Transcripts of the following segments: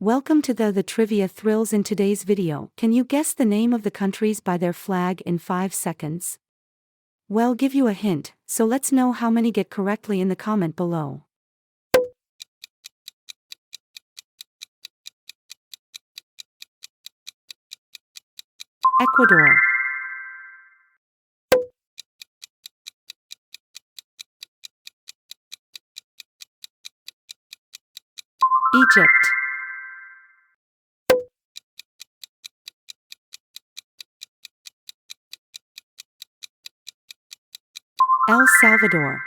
Welcome to the Trivia Thrills. In today's video. Can you guess the name of the countries by their flag in 5 seconds? Well, give you a hint, so let's know how many get correctly in the comment below. Ecuador, Egypt, El Salvador,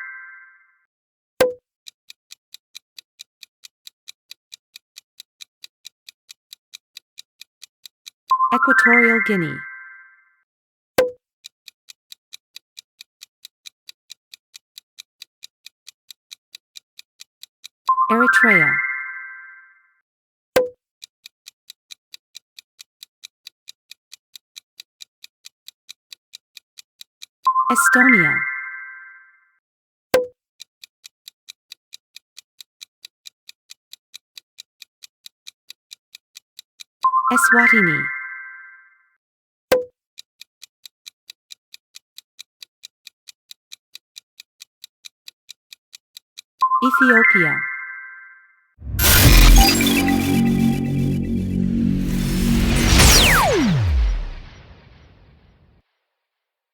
Equatorial Guinea, Eritrea, Estonia, Eswatini, Ethiopia,